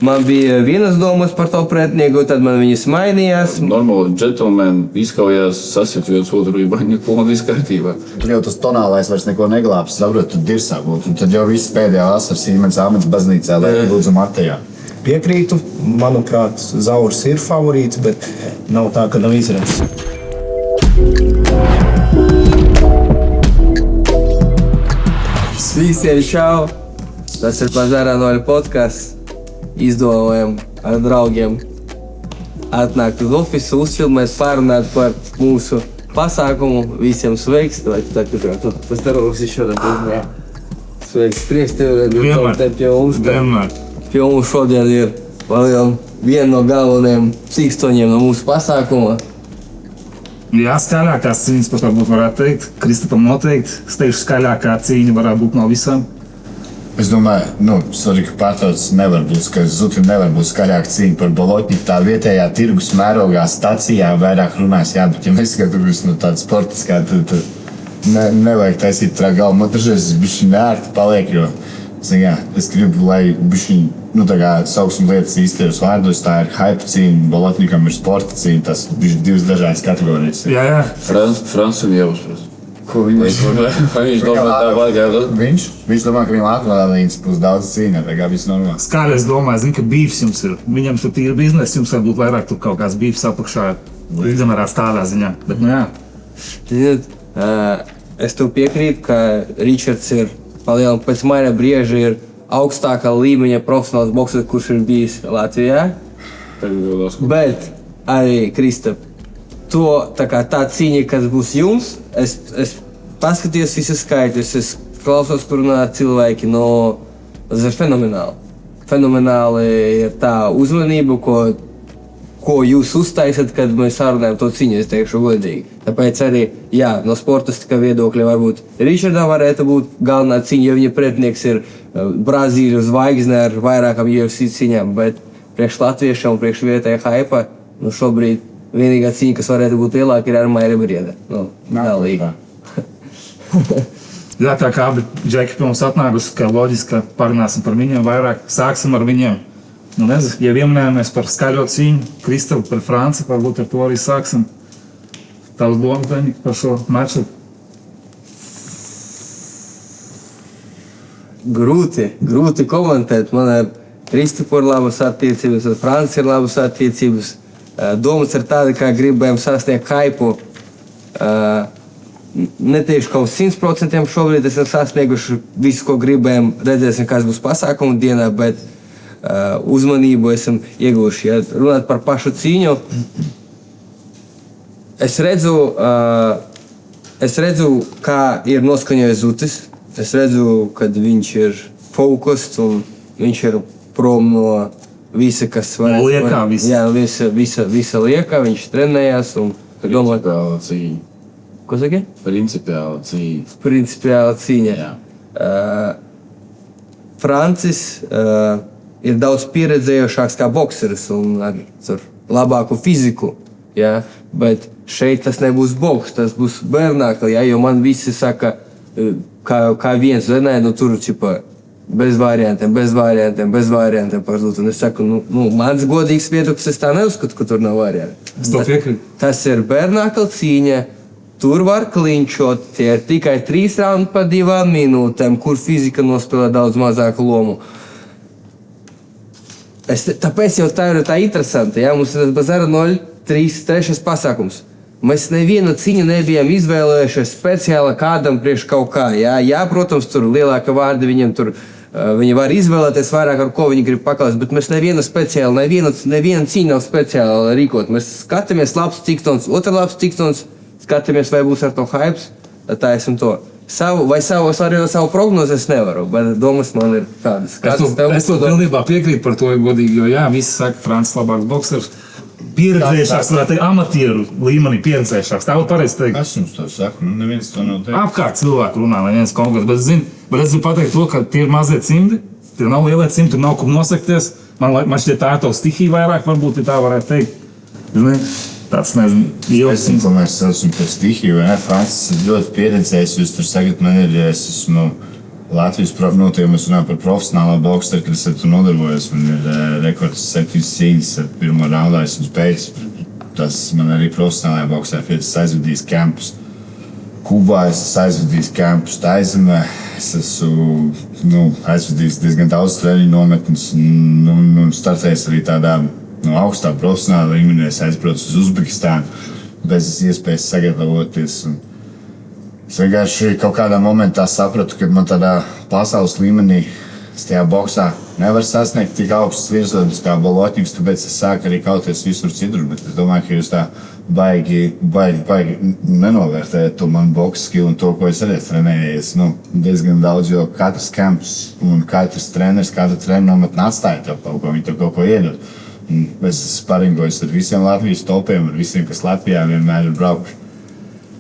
Man bija vienas domas par to pretinieku, tad man viņas mainījās. Normāli džentlmeni izkaujās, sasiet viens otru, ja neko man viss kārtībā. Tur jau tas tonālais vairs neko neglābs, saprot, tu dirsā būtu. Tad jau viss pēdējā vasaras Sīmenes Āmenes baznīcā, lai lūdzu Matejā. Piekrītu, manuprāt, Zauris ir favorīts, bet nav tā, ka nav izredzes. Visiem čau! Tas ir Pazarā Noļa podcasts. Izdomājam ar draugiem atnākt uz ofisu, uzfilmēt, pārunāt par mūsu pasākumu. Visiem sveiks! Vai tu tā kā pastarūs еще раз? Sveiks! Prieks tev redzēt pie mums. Pie mums šodien ir viena no galvenajiem cīkstoņiem no mūsu pasākuma. Jā, skaļākās cīņas pat varbūt varētu teikt. Kristapam noteikti. Es teikšu, skaļākā cīņa varētu būt no visām. Es domāju, sorry, ka pārtrauc nevar būt, ka Zutim nevar būt skaļāka cīņa par Bolotņiku. Tā vietējā tirgus mērogā stacijā vairāk runās, jā, bet ja mēs skatāmies no tāda sportiskā, tad nevajag taisīt trā galvu. Man dažreiz bišķi neērti paliek, jo, es gribu, lai bišķi, tā kā sauksim lietas īstajos vārdos, tā ir hype cīņa, Bolotņikam ir sporta cīņa, tas bišķi divas dažādas kategorijas. Jā. Frans un Ievas, protams. Ko viņš domā, ka viņam adrenalīns būs daudz cīņā, tā kā viss normāli. Skaļi es domāju, ka bīfs jums ir. Viņam tur tīri biznesa, jums varbūt vairāk tur kaut kāds bīfs apakšā. Līdzamērās tādā ziņā, bet jā. Es tev piekrītu, ka Ričards ir palielināts pēc maina brieža ir augstākā līmeņa profesionāls boksers, kurš ir bijis Latvijā. Bet arī Kristap. Tā cīņa, kas būs jums, es paskatījos visus skaitļus, es klausos, kur runā cilvēki, tas ir fenomenāli. Fenomenāli ir tā uzmanība, ko jūs uztaisat, kad mēs sarunājam to cīņu, es teikšu godīgi. Tāpēc arī, no sportiskā viedokļa varbūt Ričardam varētu būt galvenā cīņa, jo viņa pretinieks ir Brazīlijas zvaigzne ar vairākām UFC cīņām, bet priekš latviešiem un priekš vietēja haipa, šobrīd vienīgā cīņa, kas varētu būt lielāka, ir ar Maira Brieda. Nālīgi. Jā, tā kā abi džeki pie mums atnākuši, ka loģiski, ka parunāsim par viņiem vairāk. Sāksim ar viņiem. Ja vienmēnamies par skaļo cīņu, Kristapu par Franci, varbūt ar to arī sāksim. Tavs domas, Beņik, par šo matču? Grūti komentēt. Man ar Kristapu ir labas attiecības, ar Franci ir labas attiecības. Domas ir tāda, kā gribējām sasniegt haipu. Neteikšu, ka uz 100% šobrīd esam sasnieguši visu, ko gribējām. Redzēsim, kas būs pasākuma dienā, bet uzmanību esam ieguvuši. Ja runāt par pašu cīņu, es redzu, kā ir noskaņojis Zutis. Es redzu, kad viņš ir fokusts un viņš ir prom no visa, kas liekā, visa liekā, viņš trenējās un domā. Principiāla cīņa. Ko saki? Principiāla cīņa. Jā. Francis ir daudz pieredzējušāks kā bokseris un ar labāku fiziku, jā, bet šeit tas nebūs boks, tas būs bērnākli, jā, jo man visi saka, kā viens, tur, bez variantiem par Zutu. Un es saku, mans godīgs viedoklis, es tā neuzskatu, ka tur nav varianti. Tas ir bērnākla cīņa, tur var klinčot, tie ir tikai 3 raundi pa 2 minūtēm, kur fizika nospēlē daudz mazāku lomu. Tāpēc jau tā ir tā interesanti, jā, mums ir Pazarā Noļa 3. pasākums. Mēs nevienu cīņu nebijām izvēlējušies speciāli kādam priekš kaut kā. Jā, protams, tur lielāka vārda viņiem tur, viņi var izvēlēties vairāk, ar ko viņi grib paklausīt, bet mēs nevienu cīņu nav speciāli rīkot. Mēs skatāmies labs cīkstons, otrs labs cīkstons, skatāmies, vai būs ar to hypes, tā esam to. Savu prognozi es nevaru, bet domas man ir tādas. Es to pilnībā piekrītu par to, godīgi, jo visi saka, Francis labāks boksers. Pieredzējušāks, varētu teikt, amatieru līmenī pieredzējušāks. Tā var pareizi teikt. Es jums to saku, neviens to nav teikt. Apkārt cilvēku runā, neviens konkrēts, bet es gribu pateikt to, ka tie ir mazie cimdi, tie nav lielie cimdi, tur nav kur nosakties. Man šķiet tā ir to stihija vairāk, varbūt tā varētu teikt. Tāds nezinu, es zinu, ko mēs saucam par stihiju, vai ne? Francis ir ļoti pieredzējis, jūs tur sagat man ir, ja es esmu Latvijas ja mēs runājam par profesionālo boksu, tad, kad es ar to nodarbojos, man ir rekords 7 cīņas ar pirmo raundā, es viņus beidzu. Tas man arī profesionālajā boksā ir aizvedījis kampus. Kubā es esmu aizvedījis kampus Taizemē, es esmu aizvedījis diezgan daudz treniņu nometnes un startējis arī tādā augstā profesionālā līmenī. Es aizbraucu uz Uzbekistānu bez iespējas sagatavoties. Es vienkārši kaut kādā momentā sapratu, ka man tādā pasaules līmenī tajā boksā nevar sasniegt tik augstas virsotnes kā Bolotņiks, tāpēc es sāku arī kauties visur citur, bet es domāju, ka jūs tā baigi nenovērtējat to manu boksu skilu un to, ko es arī trenējies. Diezgan daudz, jo katrs kamps un katrs treneris, katra treniņa nometne atstāja tev kaut ko, viņi tev kaut ko iedod. Es esmu sparingojis ar visiem Latvijas topiem, ar visiem, kas Latvijā vienmēr ir braukuši.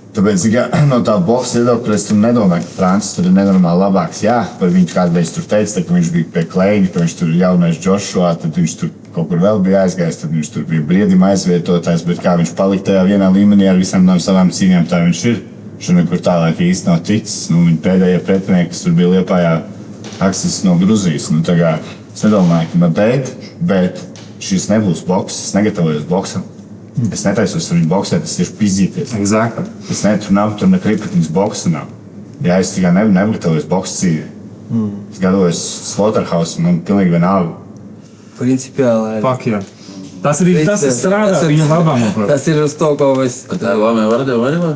Tāpēc no tā boksa viedokļa es nedomāju, ka Francis tur ir nenormāli labāks. Jā, par viņu kādreiz tur teica, ka viņš bija pie Kleina, ka viņš tur ir jaunais Joshua, tad viņš tur kaut kur vēl bija aizgājis, tad viņš tur bija briedim aizvietotājs, bet kā viņš palika tajā vienā līmenī ar visām savām cīņām, tā viņš ir. Viņš nekur tālāk īsti nav ticis. Viņa pēdējie pretinieki, kas tur bija Liepājā, Aksis no Gruzijas. Es nedomāju, ka man bet šis nebūs boks, es negatavojos boksam. Es netaisos ar viņu boksēt, es tieši pizīties. Exactly. Es tur ne kripatiņas boksa nav. Jā, es tikai negatavojos boksa cīņai. Es gatavojos Slaughterhouse, man pilnīgi vienalga. Principiāli. Fuck, jā. Tas ir strādā viņa labām. Tas ir uz to, ko mēs... Tā ir lāmē vārdā, vai ne?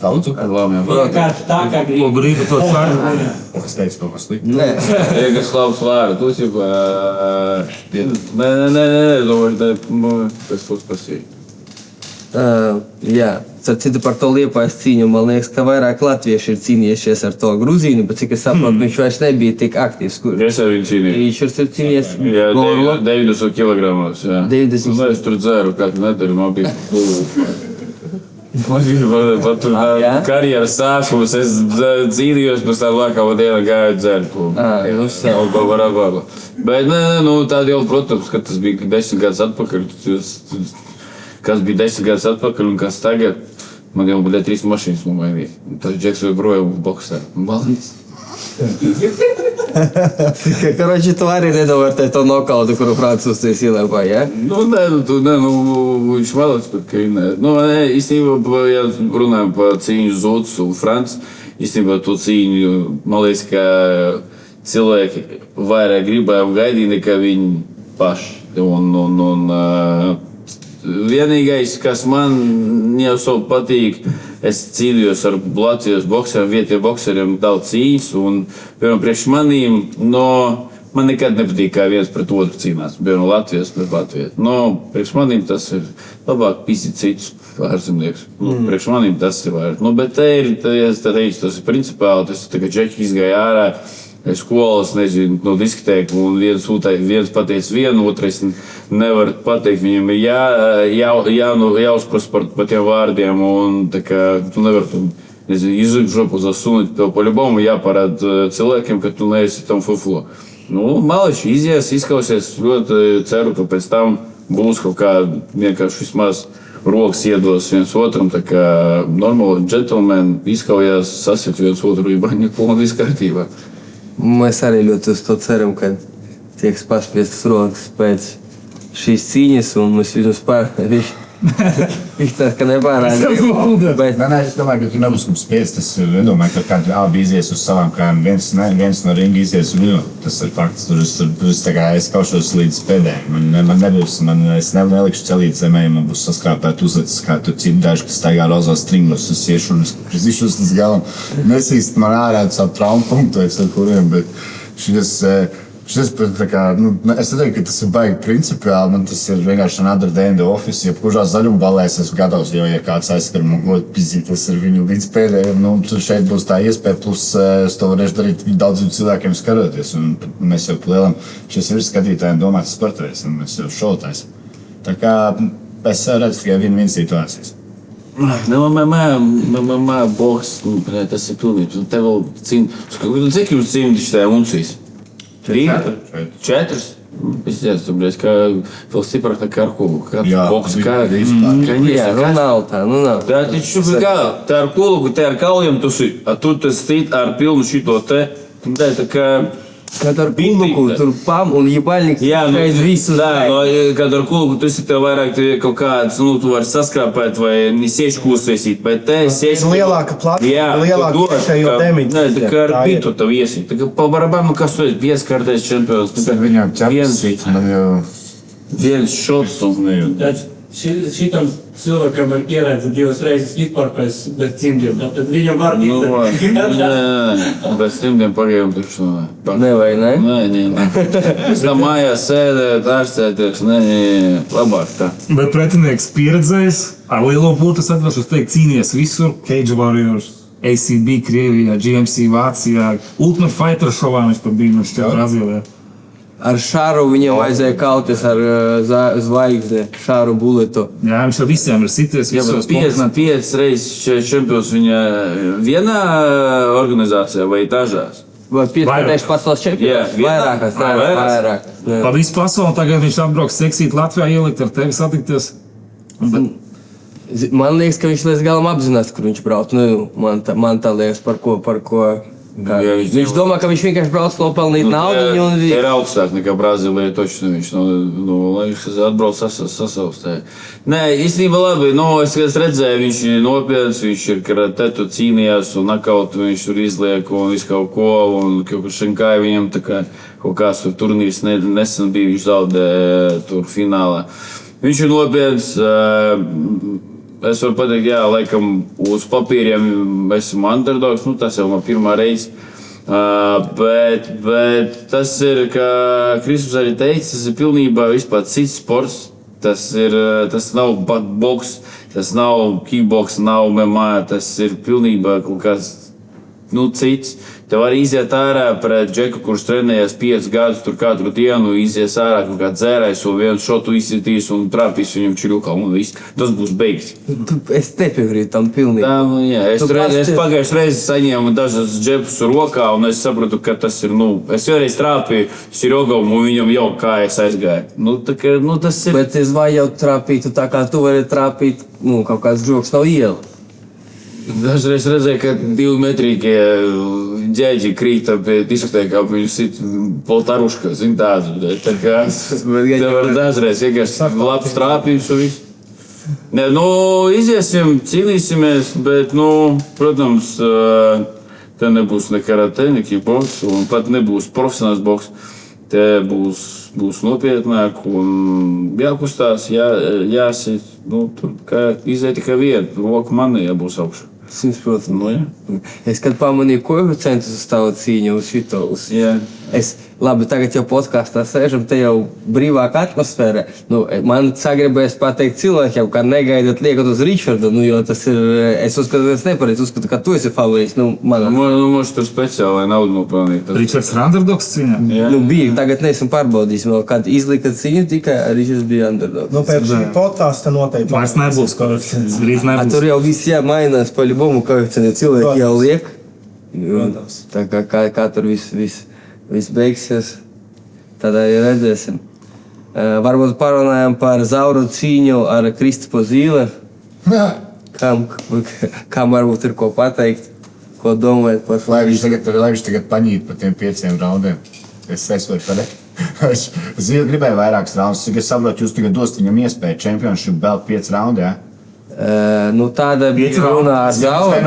Daudzu? Tā ir lāmē vārdā. Tā kā grib. Ko gribu to sākt? Es teicu kaut ko sliktu. Nē. Iegas labs vārdu, tu jau... Nē, domāju, es uzprasīju. Jā, citu par to Liepājas cīņu, man liekas, ka vairāk latvieši ir cīnījušies ar to Gruzīnu, bet cik es saprotu, viņš vairs nebija tik aktīvs. Es ar viņu cīnījos. Viņš ir cīnījies Jā, 90 kilogramos, jā. 90. Nu, es tur dzēru katru nedēļu, man bija man bija pat tur karjeras sākums, es cīnījos, pēc tā laikā dienā gāju dzēru. Bet, tāda jau, protams, ka tas bija 10 gadus atpakaļ. Kas bija 10 gadus atpakaļ un kas tagad, man jau bija 3 mašīnas mainīt. Tas Džeks joprojām boksē. Balīgs. Karoči, tu arī nenovērtēji to nokautu, kuru Francūs tu esi ielēpā, jā? Viņš malāc, bet ka nē. Īstenībā, ja runājam par cīņu Zots un Francis, īstenībā to cīņu, man liekas, ka cilvēki vairāk gribēja un gaidīja nekā viņi paši. Vienīgais, kas man jau savu patīk, es cīnījos ar Latvijas bokseriem, vietējiem bokseriem daudz cīņas, un, piemēram, priekš manīm, man nekad nepatīk, kā viens pret otru cīnās, piemēram, Latvijas pret Latvijas. Priekš manīm tas ir labāk pisīt citus ārzemnieks. Priekš manīm tas ir vairāk. Bet te ir, tas ir principāli, tas tagad Džeki izgāja ārā. Skolas, nezinu, no diskotēku, un viens pateic vienu, otrais nevar pateikt, viņam ir jāuzprast par tiem vārdiem, un tā kā tu nevar, izlikt žopu uz asunīt, tev po-ļubomu jāparāda cilvēkiem, ka tu neesi tam fuflo. Mališi izies, izkausies, ļoti ceru, ka pēc tam būs kaut kā vienkārši vismaz rokas iedos viens otram, tā kā normāli džentlmeni izkaujās, sasiet viens otru Ibaņiku un viss kārtībā. Mēs arī ļoti uz to ceram, ka tieks paspiestas rokas pēc šīs cīņas, un mēs vismaz viņš tā kā nepārāda. Es domāju, ka tu nebūs mums spiest. Es nedomāju, ka kādi abi izies uz savām kājām. Viens no ringa izies un tas ir fakts. Tur es kaušos līdz pēdējiem. Man nebūs, es nelikšu celīt zemē, man būs saskrāpēt uzlecis, kā tur citi daži, kas staigā rozās stringos. Es iešu un es izšu līdz galam. Nesīst man ārā savu traumu punktu, ar kuriem, bet šis tā kā, es nedomāju, ka tas ir baigi principiāli, man tas ir vienkārši another day in the office, ja kurā zaļuma balē es esmu gatavs, jo ja kāds aizskar man godu pizīties ar viņu līdz pēdējiem, tad šeit būs tā iespēja, plus es to varēšu darīt daudziem cilvēkiem skaroties, un mēs jau lielam šis ir skatītājiem domāts sportavējs, un mēs jau šautājs. Tā kā es redzu tikai vienu situācijas. Mamā boks, tas ir pilnīgi, te vēl cik jums cīnīši tajā uncīs? 3? 4? Es jāstāpries, ka vēl stiprāk tā kā ar kulu. Kāds boks kādi? Jā, nav tā, nav. Tā ar kulu, te ar kaujiem tu si, a tu te stīt ar pilnu šito te, Да, tā kā... Kad ar kuluku tur pam un jebāļnieks reiz visu. Да, но kad ar kuluku tu esi tev vairāk kaut kāds, nu, tu vari saskrāpēt vai siešku uzsviesīt, bet te siešku... Lielāka platforma, lielāka iekšējo demiņu. Nē, tā kā ar bitu tev iesīt. Tā kā pa barabam, kas tu esi, 5-kārtais čempions. Viņam ķepsīt, man jau... Viens šots un nejūt. Šitam cilvēkam ir pieredze 2 reizes izparpēs bez cimdiem, tad viņam var Nē, bez cimdiem pagaidām taču Nevajag, ne? Nē. Es tam mājās sēdēt, ārstēties, labāk tā. Bet pretinieks pieredzējis, ar lielo pultu atvešu, teikt, cīnījies visur. Cage Warriors, ACB Krievijā, GMC Vācijā, Ultimate Fighter šovā viņš pat bija no šķiet Brazīlijā. Ar Šāru viņam vajadzēja kauties ar zvaigzni, Šāru Buletu. Jā, viņš ar visiem ir sities, visos 55 reizes čempions viņa vienā organizācijā vai dažās? Vai 5 pasaules čempions? Vairākas. Pa visu pasauli tagad viņš atbrauks seksīt Latvijā ielikt ar tevi satikties. Man liekas, ka viņš līdz galam apzinās, kur viņš brauc. Nu, man tā liekas, par ko. Viņš domā, ka viņš vienkārši brauc nopelnīt naudu un tie ir augstāk nekā Brazīlijā, točni viņš, lai viņš atbrauc sasaustē. Nē, īstenībā labi, es redzēju, viņš ir nopietns, viņš ir karatetu cīnījās un nakaut viņš tur izliek un visu kaut ko, un kaut Šenkai viņam tā kā kaut kāds tur turnīrs nesen bija, viņš zaudē tur finālā. Viņš ir nopietns. Es varu pateikt, jā, laikam uz papīriem esmu underdogs, tas jau man pirmā reize. Bet tas ir, kā Kristaps arī teica, tas ir pilnībā vispār cits sports. Tas nav boks, tas nav kickboks, nav MMA, tas ir pilnībā kaut kāds cits. Te var iziet ārā pret džeku, kurš trenējies 5 gadus, tur katru dienu izies ārā kaut kā dzērājs un vienu šotu izsitīs un trāpīs viņam čirukā un viss. Tas būs beigts. Es nepiekrītu tam pilnīgi. Jā, es pagājušajā reizē saņēmu dažas džepus rokā un es sapratu, ka tas ir, es vienreiz trāpīju Sirogam un viņam jau kājas aizgāja. Tas ir... Bet es vai jau trāpītu tā kā tu vari trāpīt, kaut kāds žoks nav iela. Dažreiz redzēju, ka 2 metrīgie ģēģi krīta pie diskotēkām, viņu sit poltaruška, zin tādu. Tā kā te var dažreiz vienkārši labs trāpījums un viss. Nē, iziesim, cīnīsimies, bet, protams, te nebūs ne karate, ne kickboks un pat nebūs profesionāls boks. Te būs nopietnāk un jākustās, jāsit, tur kā iziet tikai vienu, roku manī jābūs augšā. 100%. Es, kad pamanīju koeficientus uz tavu cīņu, uz šito, labi, tagad jau podkāstā sēžam, te jau brīvāka atmosfēra. Man sagribēs pateikt cilvēkiem, ka negaidat liekat uz Richardu, jo tas ir, es uzskatu, tas nepareizi, uzskatu, ka tu esi favorīts. Mums tur speciāli, lai naudu nopelnīt. Richards ir underdogs cīņā? Bija, tagad neesam pārbaudījis, kad izlika cīņu, tikai Richards bija underdogs. Pēc šī podkāsta noteikti. Vairs nebūs koeficients, drīz nebūs. Tur jau viss jāmainās, pa-ļubomu koeficientu cilvēki jau liek. Protams. Tā kā tur viss beigsies, tad arī redzēsim. Varbūt parunājam par Zauru cīņu ar Kristapu Zīle. Kam varbūt ir ko pateikt, ko domājat par šo? Lai viņš tagad paņīt par tiem 5 raundiem. Es varu pateikt. Zīle gribēja vairākas raundus. Cik es saprotu, jūs tagad dosit viņam iespēju championship belt 5 raundi, jā? Tāda bija runa ar Zauru.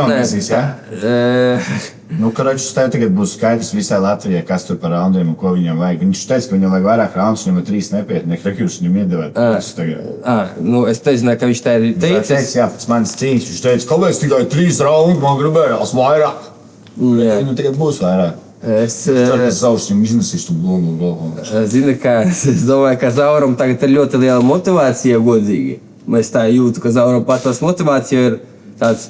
Karoči, tev tagad būs skaidrs visai Latvijai, kas tur par raundiem un ko viņam vajag. Viņš teica, ka viņam vajag vairāk raundus, viņam ir 3 nepietnieki, jūs viņam iedevāt. Es nezināju, ka viņš tā ir teicis. Jā, pēc manis cīņas, viņš teica, kāpēc tikai 3 raundi, man gribējās vairāk. Tagad būs vairāk. Es Zaurs viņam iznesīs tu blogu. Zini, es domāju, ka Zauram tagad ir ļoti liela motivācija, godīgi. Es tā jūtu, ka Zauram pat tas motivācija ir tāds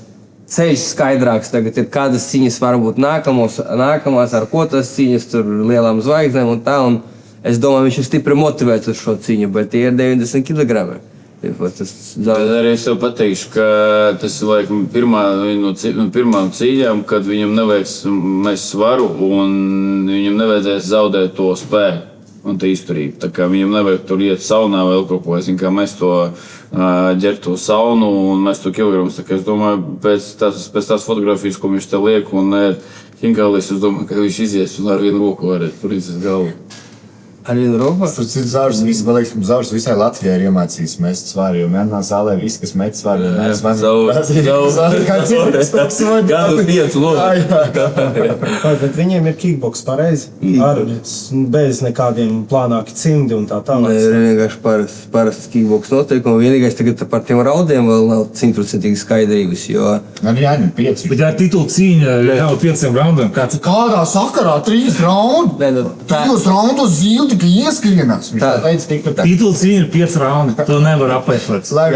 ceļš skaidrāks. Tagad ir kādas cīņas varbūt nākamās, ar ko tas cīņas, tur lielām zvaigznēm un tā. Un es domāju, viņš ir stipri motivēts uz šo cīņu, bet tie ir 90 kg. Arī es tev pateikšu, ka tas ir laikam pirmā no pirmām cīņām, kad viņam nevajag mest svaru un viņam nevajadzēs zaudēt to spēku un te izturību. Tā kā viņam nevajag tur iet saunā vēl kaut ko, kā mēs to ģert to saunu un mēs to kilogramus. Tā kā es domāju, pēc tās fotografijas, ko viņš te liek un Hinkālis, es domāju, ka viņš izies un ar vienu roku varētu tur izsist galvu. Ar vienu roku? Tur citu Zauris, man liekas, ka Zauris visai Latvijai ir iemācījis mest svaru, jo vienā zālē viss, kas met svaru, mēs Gadu 5 lūdzu. Bet viņiem ir kickboks pareizi, bez nekādiem plānāki cimdi un tā Nē, tālāk. ir vienkārši parasts kickboks noteikumi. Vienīgais tagad par tiem raudiem vēl nav 100% skaidrības, jo... Man jāņem 5. Bet jā, titula cīņa jau 5 raundiem. Kādā sakarā 3 raundi? Nē, nu, tā... 3 raundos zīli tikai ieskrienās. Viņš Tā. tā teica tik tā. Titula cīņa ir 5 raundi. To nevar apēšot. Lai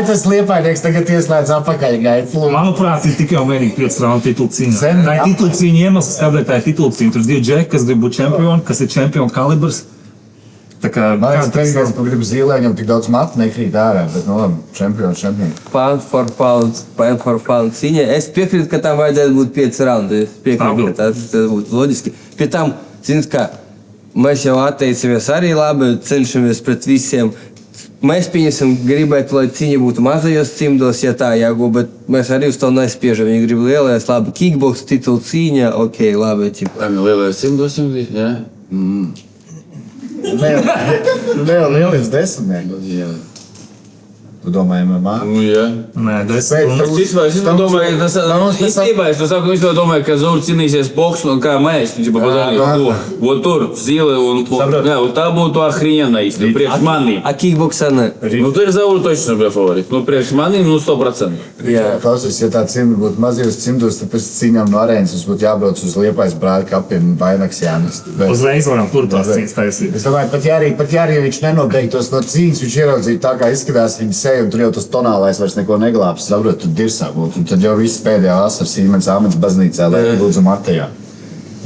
tas liepainieks tagad ieslēdz apakaļ gaids. Manuprāt, ir tikai un vienīgi 5 raundu titula cīņa. Zem- Tā ir titula cīņa iemesls, kādēļ tā ir titula cīņa. Tur 2 džeki, kas grib būt čempioni, kas ir čempionu kalibrs. Tā kā Man liekas, kāds- pēdējais, ka gribu zīlē, viņam tik daudz matu nekrīt ārā, bet, nu labi, čempions. Pound for pound cīņa. Es piekrītu, ka tam vajadzētu būt 5 raundi. Es piekrītu, ka tas būtu loģiski. Pie tam, zini, ka mēs jau atteicamies arī labi, cenšamies pret visiem. Mēs pieņemsim, gribētu, lai cīņa būtu mazajos cimdos, ja tā jāgūst, bet mēs arī uz to nespiežam. Viņi grib lielais, labi, kickboks titula cīņa, ok, labi. Tā ir lielais 100, jā? Lielais desmitnieks. Jā. Tu domā, MMA? Nu, jā. Nē, Pēc Es domāju, es domāju, ka Zūri cīnīsies boksu un kā mēs. Viņš padarīja to tur, Zile, un tā būtu ahriena īsti, priekš manīm. A kickboksā ne. Nu, tur ir Zūri точно bija favorīti. Nu, priekš manīm, 100%. Jā, klausies, ja tā cimdi būtu mazajos cimdos, tad pēc cīņām no arēnas mums būtu jābrauc uz Liepājas brāļa kapiem vainags jānest. Uzreiz varam tur tās cīņas taisīt. Es domāju, pat ja viņš nenobeigtos no cīņas, viņš ieraudzīja tā, kā izskatās viņa seja, un tur jau tas tonālais vairs neko neglābs. Saprot, tur dirsā būtu. Un tad jau viss pēdējā asars Sīmens Āmens baznīcā, lai lūdzu Matejā.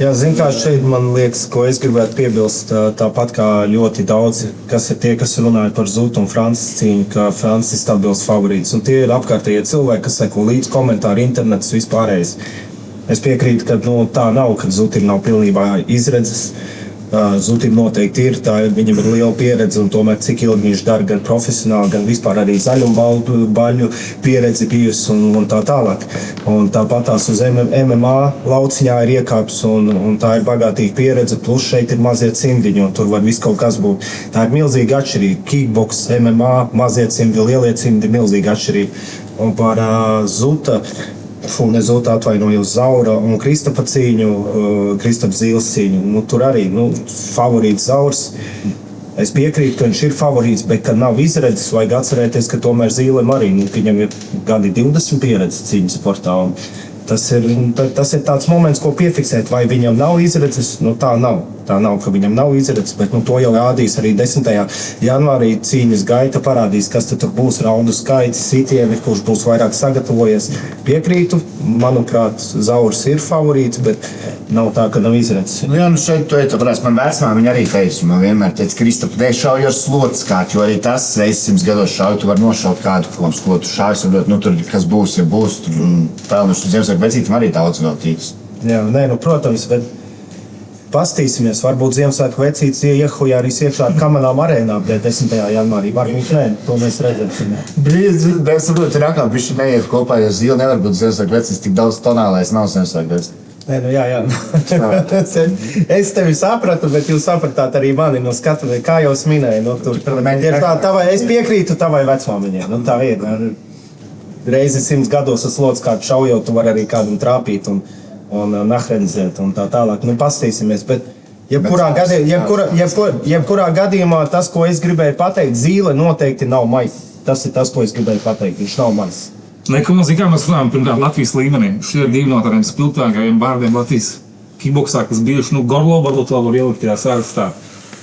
Jā, zin kā šeit man liekas, ko es gribētu piebilst, tāpat kā ļoti daudzi, kas ir tie, kas runāja par Zutu un Francis cīņu, ka Francis ir stabils favorīts. Un tie ir apkārtējie cilvēki, kas seko līdz komentāri, internets, vispārējais. Es piekrītu, ka tā nav, ka Zutim nav pilnībā izredzes. Zutim noteikti ir, viņam ir liela pieredze, un tomēr cik ilgi viņš dara gan profesionāli, gan vispār arī zaļumbaļu pieredzi bijusi un tā tālāk. Un tāpat tās uz MMA lauciņā ir iekāps, un tā ir bagātīga pieredze, plus šeit ir mazie cimdiņi, un tur var viss kaut kas būt. Tā ir milzīga atšķirība. Kickboks, MMA, mazie cimdi, lielie cimdi ir milzīga atšķirība. Un par Zuta, Nezota atvainojos Zaura un Kristapa cīņu, Kristapa Zīles cīņu. Nu, tur arī favorīts Zaurs. Es piekrītu, ka viņš ir favorīts, bet kad nav izredzes, vajag atcerēties, ka tomēr Zīlem arī, viņam ir gadi 20 pieredzes cīņas sportā. Tas ir tāds moments, ko piefiksēt, vai viņam nav izredzes. Nu, tā nav. Tā nav, ka viņam nav izredzes, bet to jau rādīs arī 10. janvārī cīņas gaita parādīs, kas tur būs, raundu skaits, sitieni, kurš būs vairāk sagatavojies. Piekrītu, manuprāt, Zaurs ir favorīts, bet nav tā, ka nav izredzes. Nu, jā, nu šeit tu ieturās, man vecmā viņa arī teica, man vienmēr teica, Kristap, nešauj ar slotas kārt, jo arī tas reizes 100 gados šauj, tu var nošaut kādu, ko tu šauj, un tur, kas būs, ja būs, tur pelnuši Ziemassvētku vecītam arī daudz vēl tīks. Jā, nē, nu, protams, bet pastīsimies, varbūt Ziemassvētku vecītis iehuja arī iekšā ar kamerām arēnā, bet 10. janvārī. Varbūt nē, to mēs redzēsim. Brīdzi, es saprotu, ir atkal bišķi neiet kopā, jo Zīle nevar būt Ziemassvētku vecītis, tik daudz tonālais nav Ziemassvētku vecītis. Nē, nu jā. Es tevi sapratu, bet jūs sapratāt arī mani no skatu, kā jau es minēju. Nu, tur ir es piekrītu tavai vecmāmiņai. Nu, tā ir. Reizi 100 gados uz slotas kādu šaujot, tu vari arī kādam trāpīt un nahrenizēt un tā tālāk. Nu, pastīsimies, bet jebkurā gadījumā tas, ko es gribēju pateikt, Zīle noteikti nav mais. Tas ir tas, ko es gribēju pateikt, viņš nav mais. Nekomāzi, kā mēs runājam pirmkārt Latvijas līmenī. Šie ir divi no tādiem spilgtākajiem vārdiem Latvijas kickboksā, kas bijuši, Gorlo varbūt vēl var ielikt tajā sarakstā.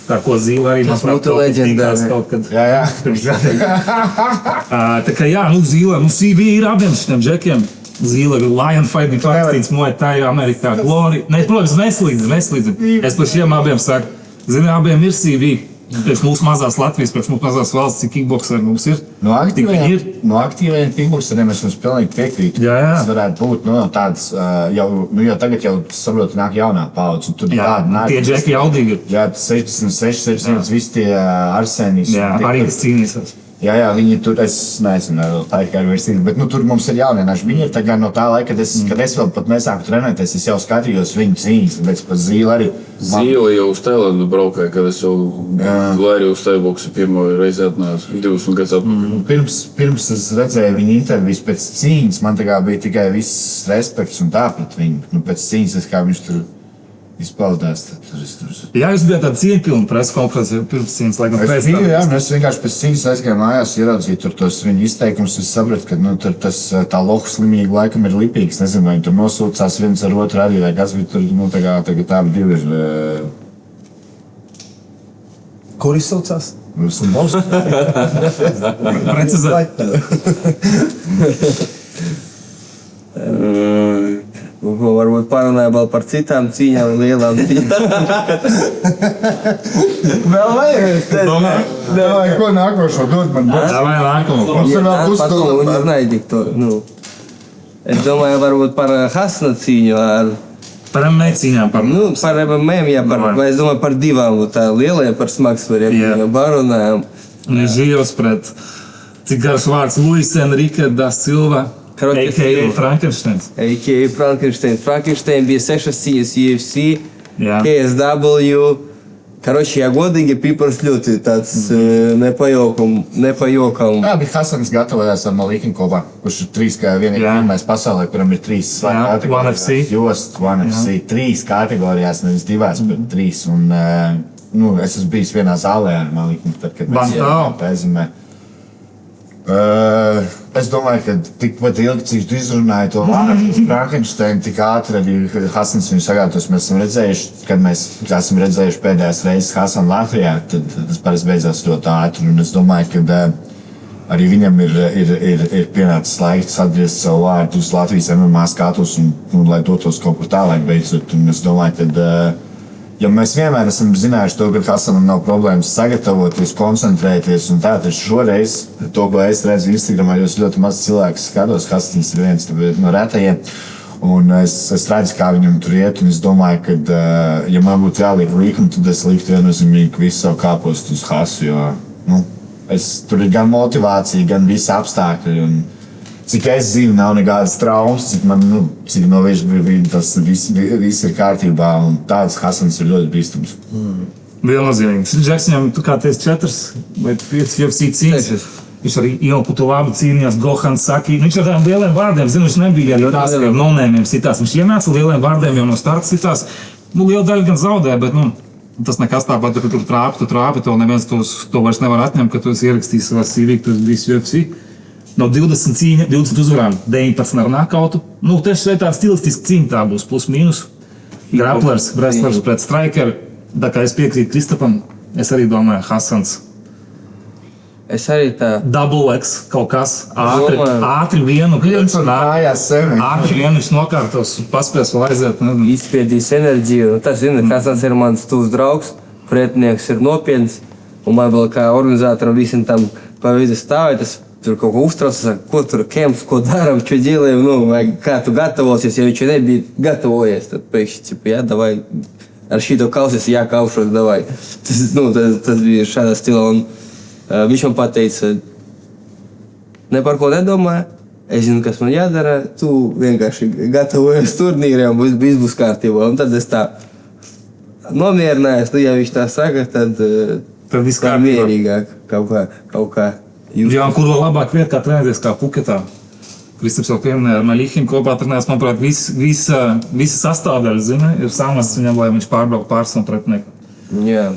Tā, ko Zīle arī Tas būtu leģendārs. Jā. Tā kā jā, Zīle, CV ir abiem šitiem džekiem. Zīle ir Lion Fight, viņš rakstīts Muay Thai Amerikā, Glory. Ne, protams, neslīdz. Es par šiem abiem saku, zini, abiem ir CV. Pēc mūsu mazās Latvijas, pēc mūsu mazās valsts, cik kickbokseri mums ir. No aktīvajiem kickbokseriem es jums pilnīgi piekrītu. Jā. Tas varētu būt tāds, jau tagad jau saprotu, nāk jaunā paudze. Tie džeki jaudīgi ir. Jā, 66, 700, visi tie Arsenijs. Jā, arī tas cīnīsies. Jā, viņi tur, es nezinu, tā ir kā versija, bet tur mums ir jaunieši. Viņi ir tagad no tā laika, kad es vēl pat nesāku trenēties, es jau skatījos viņu cīņas, tāpēc pat Zīle arī. Zīle jau uz Tailandu braukāja, kad es jau arī uz Taiboksu pirmo reizi atnācu, 20 gadus atpakaļ. Pirms es redzēju viņa intervijas pēc cīņas, man tagad bija tikai viss respekts un tā pret viņu. Pēc cīņas, kā viņš tur izpaudās. Jā, jūs bijāt tāda cieņpilna preskonference pirms cīņas, laikam pēc tam. Jā, es vienkārši pēc cīņas aizgāju mājās, ieraudzīju tur tos viņa izteikumus, es sapratu, ka tur tā lohu slimīga laikam ir lipīgs, nezinu, vai viņi tur nosūcās viens ar otru arī, vai kas bija tur, tagad tā divi ir. Kur izsaucās? Precizēt. Varbūt parunājam vēl par citām cīņām, lielām cīņām. Vēl vajag? Davai, ko nākošo dod man? Davai nākamo. Mums ir vēl Потом не знаю, кто. Es domāju, varbūt par Hasana cīņu ar... Par MMA cīņām, par... Par MMA, es domāju par divām tā lielajām, par smagsvariem, barunājām. Žījos pret, cik garš vārds, Luis Enrique da Silva. A.K.A. Frankensteins. A.K.A. Frankensteins. Frankenstein bija 6 cīņas UFC, Jā. KSW. Короче, я godīgi pipars ļoti tāds nepajokam. Jā, bet Hasans gatavojās ar Malikim kopā, kurš ir 3 kā vienīgi pirmais pasaulē, kuram ir 3 kategorijās. One FC. 3 kategorijās, nevis 2, bet 3. Un, es esmu bijis vienā zālē ar Malikim, tad, kad mēs pēzimē. Es domāju, ka tikpat ilgi, cik tu izrunāji to Frankensteinu, tik ātri arī Hasans viņu sagātos. Mēs esam redzējuši, kad mēs esam redzējuši pēdējās reizes Hasanu Latvijā, tad tas parasti beidzās ļoti ātri. Un es domāju, ka arī viņam ir pienācis laiks atgriezt savu vārdu uz Latvijas MMA skatus un lai dotos kaut kur tālāk beidzot. Un es domāju, ka ja mēs vienmēr esam zinājuši to, ka Hasanam nav problēmas sagatavoties, koncentrēties un tā, tad šoreiz to, ko es redzu Instagramā, jūs ļoti maz cilvēku skatos, Hasans ir viens no retajiem. Un es redzu, kā viņam tur iet, un es domāju, ka, ja man būtu jāliek līkuma, tad es liktu viennozīmīgi visu savu kāpostu uz Hasu, jo tur ir gan motivācija, gan visi apstākļi. Un, cik es zinu, nav nekādas traumas, cik no tas viss ir kārtībā, un tāds Hasans ir ļoti bīstams. Viennozīmīgi. Džeksviņam, tu kā teici 4 vai 5 UFC cīņas. Viņš arī ieputu labi cīnījās, Gohans Saki. Viņš ar tādiem lieliem vārdiem, viņš nebija ar tādiem nonēmiem sitās. Viņš ienāca lieliem vārdiem jau no starta sitās. Liela daļa gan zaudē, bet tas nekas tāpat, ka tu trāpi, to neviens to vairs nevar atņemt, ka tu esi ierakstījis savā CV, ka tu esi bijis UFC. No 20 cīņa, 20 uzvarām, 19 ar knockoutu. Tieši tāda stilistiska cīņa tā būs, plus mīnus. Grapplers, wrestlers pret strikeru. Tā kā es piekrītu Kristapam, es arī domāju Hasans. Es arī tā... Double X kaut kas, ātri vienu. Ātri vienu viņš nokārtos, paspēs vēl aiziet. Izspiedīs enerģiju. Tas, Hasans ir mans tuvs draugs, pretinieks ir nopietns. Un man vēl kā organizātoram visiem tam pa vidu stāvēt. Tur kaut ko uztraucas, ko tur kēms, ko darām, čo делаем, kā tu gatavosies, ja viņš nebija gatavojies, tad pēkšņi, jā, davai, ar šito kausies, jā, kaušos, davai. Tas bija šādā stilā, un viņš man pateica, ne par ko nedomāju, es zinu, kas man jādara, tu vienkārši gatavojies turnīriem, viss būs kārtībā, un tad es tā nomierinājos, ja viņš tā saka, tad viss kārtībā. Mierīgāk kaut kā. Jā, kur vēl labāk viet, kā trenēties, kā Puketā. Kristaps jau pieminēja ar Maļihim kopā trenēs, manuprāt, visi sastāvdaļas, ir samasts viņam, lai viņš pārbrauk pārsunu pretinieku. Jā,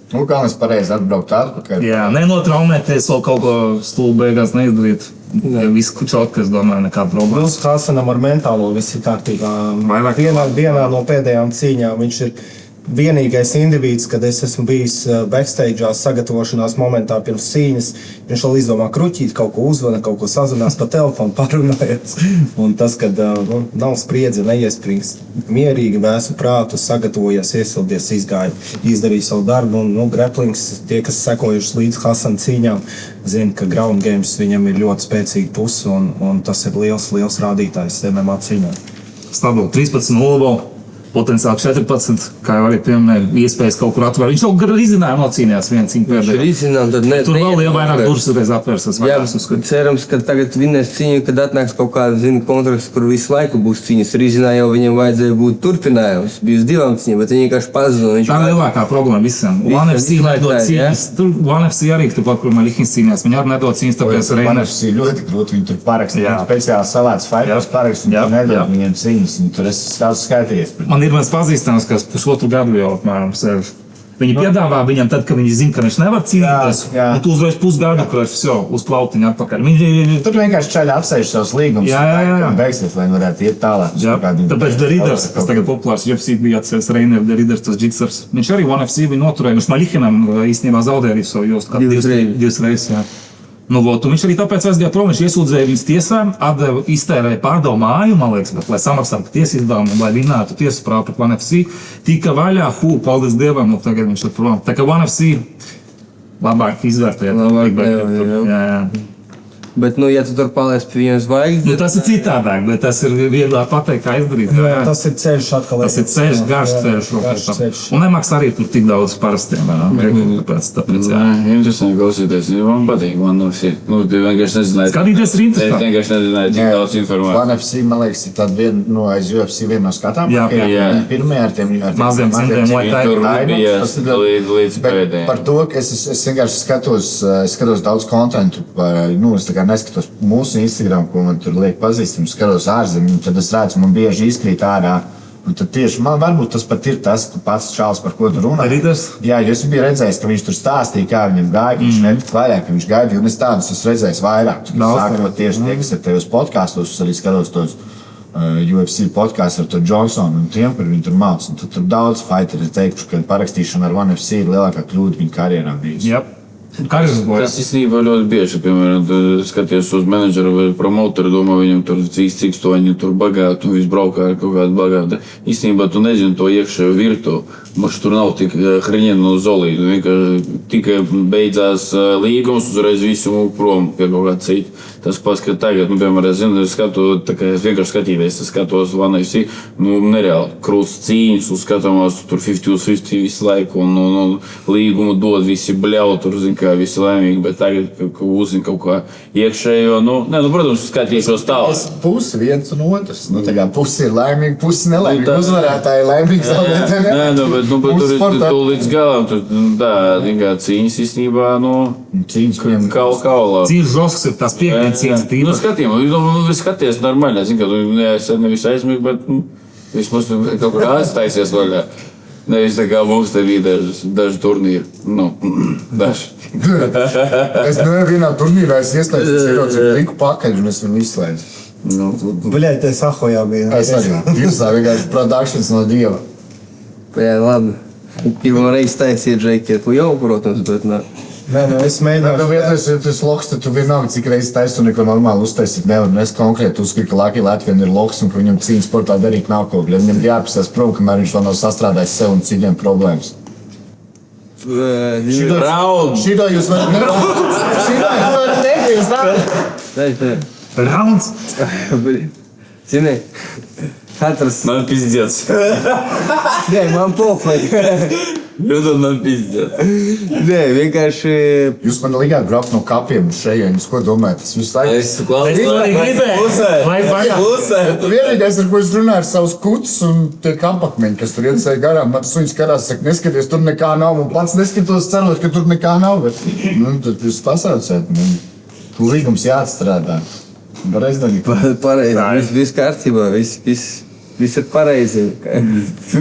Kā mēs pareizi atbraukt atpakaļ? Jā, nenotraumēties, vēl kaut ko stūlu beigās neizdarīt. Ja viss kučot, es domāju, nekāda problēma. Plus Hasanam ar mentālo viss ir kārtībā. Vienā no pēdējām cīņām viņš ir vienīgais indivīds, kad es esmu bijis backstage'ā sagatavošanās momentā pirms cīņas. Viņš vēl izdomā kruķīt, kaut ko uzvana, kaut ko sazvanās pa telefonu, parunājas. Un tas, kad nav spriedze, neiesprings. Mierīgi, vēsu prātu, sagatavojies, iesildies, izgāja, izdarīja savu darbu. Un grapplings, tie, kas sekojuši līdz Hasana cīņām, zina, ka ground games viņam ir ļoti spēcīga puse, un tas ir liels rādītājs MMA cīņā. Stabili 13-0 vēl. Potenciāli 14, kā jau arī pieminēja, iespējas kaut kur atvērt. Viņš jau izināja nocīnījās viens cīņu Viņš ir pēdējā. izcinām, tad ne. Tur vēl jau vairāk durvis reiz atvērsies. Jā, cerams, ka tagad vinnēs cīņu, kad atnāks kaut kāda, kontrakts, kur visu laiku būs cīņas. Rīzinā jau viņam vajadzēja būt turpinājums. Bija uz 2 cīņām, bet viņi vienkārši pazuda. Tā ir lielākā problēma visiem. ONE FC nedod cīņas. Tur ONE FC arī, turpat, kur Maļihins cīnījās. Viņi arī nedod cīņas, tāpēc arī ONE FC ļoti grūti. Viņi tur parakstīja speciāli savāds fighters parakstu. Viņi nedod viņiem cīņas. Tur es daudz skaitījies. Man ir viens pazīstams, kas pusotru gadu jau apmēram sēž. Viņi piedāvā viņam tad, kad viņi zina, ka viņš nevar cīnīties. Un tu uzreiz pusgadu, kur viņš jau uz plautiņu atpakaļ. Tur vienkārši čaļi apsēž savus līgumus. Jā. Beigsies, lai varētu iet tālāk. Tāpēc The Ridders, kas tagad populārs UFC bija atceries Reiner, The Ridders, tas Jitsars. Viņš arī ONE FC bija noturēja. Viņš Maļihinam īstenībā zaudēja arī savu jostu. Divas reizes, jā. Nu, un viņš arī tāpēc aizgāja prom, viņš iesūdzēja viņas tiesā, iztērēja pārdevu māju, man liekas, bet, lai samaksātu tiesu izdevumu, lai vinnētu tiesu prāvu pret ONE FC, tika vaļā, paldies Dievam, tagad viņš ir prom. Tā kā ONE FC labāk izvērtēt. Jā. Bet, ja tu tur paliec pie viņiem zvaigznes... Tas ir citādāk, bet tas ir vieglāk pateikt, kā izdarīt. Jā, tas ir ceļš atkal. Tas ir ceļš, garš ceļš. Un nemaksā arī tur tik daudz parastiem. Tāpēc, jā. Interesanti klausīties. Man patīk, man vienkārši nezināju. Skatīties ir interesanti. Es vienkārši nezināju, cik daudz informācijas. ONE FC, man liekas, ir tāda viena aiz UFC viena no skatām. Jā. Pirmie ar tiem maziem centiem, lai Tur bija līdz pēdējiem. Par to, ka es vienkārši skatos daudz kontentu. Es neskatos mūsu Instagram, ko man tur liek pazīstams, skatos ārzemēs, tad es redzu, man bieži izkrīt ārā. Un tad tieši man varbūt tas pat ir tas, ka pats čāls, par ko tu runā. Jā, jo es biju redzējis, ka viņš tur stāstīja, kā viņam gāja, ka viņš netika vairāk, ka viņš gaidīja, un es tādus esmu redzējis vairāk. Sākot tieši tie, kas ir tajos podkastos, es arī skatos tos UFC podkāstus ar to Johnsonu un tiem, kur viņi tur māc. Un tur daudz fighteri ir teikuši, ka parakstīšana ar ONE FC ir lielākā kļūda viņa karjerā bijusi. Tas īstenībā ļoti bieži, piemēram, skaties uz menedžeru vai promotoru, domā viņam tur cik stoņi tur bagāti un viss braukā ar kaut kādu bagāti. Īstenībā tu nezini to iekšējo virtuvi. Maš tur nav tik hreņēna no zolīta. Vienkārši tikai beidzās līgums, uzreiz visu prom pie kaut kā cita. Tas pats, ka tagad, piemēram, es vienkārši skatīties, es skatos ONE FC, nereāli krūts cīņas, un skatāmās tur 50-50 visu laiku, un līgumu dod visi bļau, tur, kā visi laimīgi, bet tagad, ka uzzina kaut kā iekšējo, protams, skatīšos tālāk. Pusi viens un otrs. Pusi ir laimīgi, pusi nelaimīgi. Uzvarētāji laimīgi zaudētāji. Bet tur līdz galam, cīņas īstenībā, kaulā. Cīņas žosks ir tās piekdienas cīņas tīpaši. Skaties normāli, zinu, ka tu nevis aizmīgi, bet vismaz kaut kur atstājusies vaļā. Nevis tā kā mums te bija daži turnīri. Daži. Es vienā turnīrā ieslēdzu liku pakaļ un es viņu izslēdzu. Bļaļ, te Sahojā bija. Es arī. Tirsā vienkārši productions no Dieva. Jā, labi. Pirmā reize taisīja džekiet, jau, protams, bet nē. Nē, es mēģināju. Tas loks, tad tu vienalga, cik reizes taisi un neko normāli uztaisīt nevar. Es konkrēti uzskatu, ka Latvijam ir loks un ka viņam cīņas sportā darīt nav kaut ko. Viņam jāapsās prom, kamēr viņš vēl nav sastrādājis sev un citiem problēmas. Šito jūs varat negriezt. Rauns. Zini, katrs... Man pizdец. Nē, man pofai. Man pizdец. Nē, vienkārši... Jūs man likāt braukt no kapiem uz šejienes, ko domājat? Tas visu laiku... Es gribēju. Vienīgais, ar ko es runāju, ir savus kutus un tie kapakmeņi, kas tur iedasēja garām. Man suņi skatās, saka, neskaties, tur nekā nav. Un pats neskatos, cerot, ka tur nekā nav. Bet, tad jūs pasaucēt. Tu līgums jāatstrādā. Pareizi, viss kārtībā, viss ir pareizi.